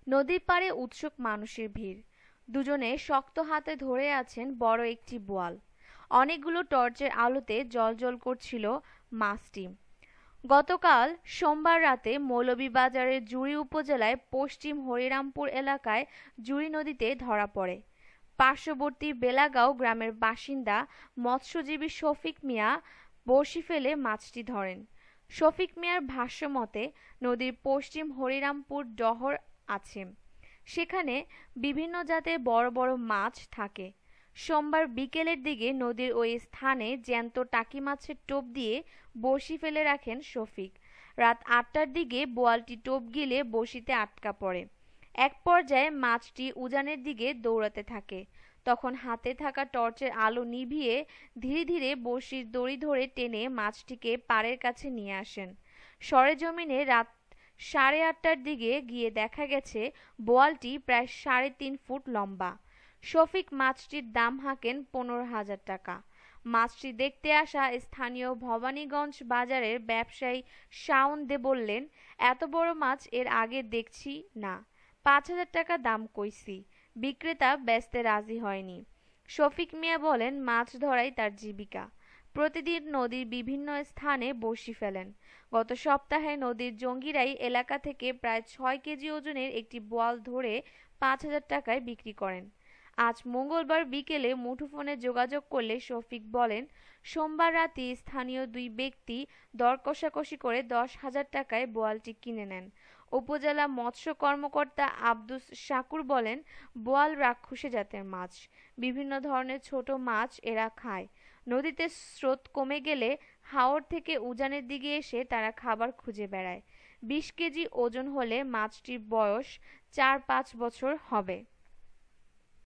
নদীর পাড়ে উৎসুক মানুষের ভিড়। দুজনে শক্ত হাতে ধরে আছেন বড় একটি বোয়াল। অনেকগুলো টর্চের আলোতে জ্বলজ্বল করছিল মাছটি। গতকাল সোমবার রাতে মৌলভীবাজারের জুড়ী উপজেলায় পশ্চিম হরিরামপুর এলাকায় জুড়ী নদীতে ধরা পড়ে। পার্শ্ববর্তী বেলাগাঁও গ্রামের বাসিন্দা মৎস্যজীবী শফিক মিয়া বড়শি ফেলে মাছটি ধরেন। শফিক মিয়ার ভাষ্যমতে, নদীর পশ্চিম হরিরামপুর ডহর আছে, সেখানে বিভিন্ন জাতের বড় বড় মাছ থাকে। সোমবার বিকেলের দিকে নদীর ওই স্থানে জ্যান্ত টাকি মাছের টোপ দিয়ে বড়শি ফেলে রাখেন শফিক। রাত ৮টার দিকে বোয়ালটি টোপ গিলে বড়শিতে আটকা পড়ে। এক পর্যায়ে মাছটি উজানের দিকে দৌড়াতে থাকে। তখন হাতে থাকা টর্চের আলো নিভিয়ে ধীরে ধীরে বড়শির দড়ি ধরে টেনে মাছটিকে পাড়ের কাছে নিয়ে আসেন। সরেজমিনে রাত ৮:৩০টার দিকে গিয়ে দেখা গেছে বোয়ালটি প্রায় ৩.৫ ফুট লম্বা। শফিক মাছটির দাম হাঁকেন ১৫,০০০ টাকা। মাছটি দেখতে আসা স্থানীয় ভবানীগঞ্জ বাজারের ব্যবসায়ী শাওন দে বললেন, এত বড় মাছ এর আগে দেখছি না, ৫,০০০ টাকা দাম কইছি। বিক্রেতা বেচতে রাজি হয়নি। শফিক মিয়া বলেন, মাছ ধরাই তার জীবিকা। প্রতিদিন নদীর বিভিন্ন স্থানে বড়শি ফেলেন। গত সপ্তাহে নদীর জঙ্গিরাই এলাকা থেকে প্রায় ৬ কেজি ওজনের একটি বোয়াল ধরে ৫,০০০ টাকায় বিক্রি করেন। আজ মঙ্গলবার বিকেলে মুঠোফোনে যোগাযোগ করলে শফিক বলেন, সোমবার রাতে স্থানীয় দুই ব্যক্তি দর কষাকষি করে ১০,০০০ টাকায় বোয়ালটি কিনে নেন। উপজেলা মৎস্য কর্মকর্তা আব্দুস শাকুর বলেন, বোয়াল রাক্ষসী জাতের মাছ। বিভিন্ন ধরনের ছোট মাছ এরা খায়। নদীতে স্রোত কমে গেলে হাওর থেকে উজানের দিকে এসে তারা খাবার খুঁজে বেড়ায়। ২০ কেজি ওজন হলে মাছটির বয়স ৪-৫ বছর হবে।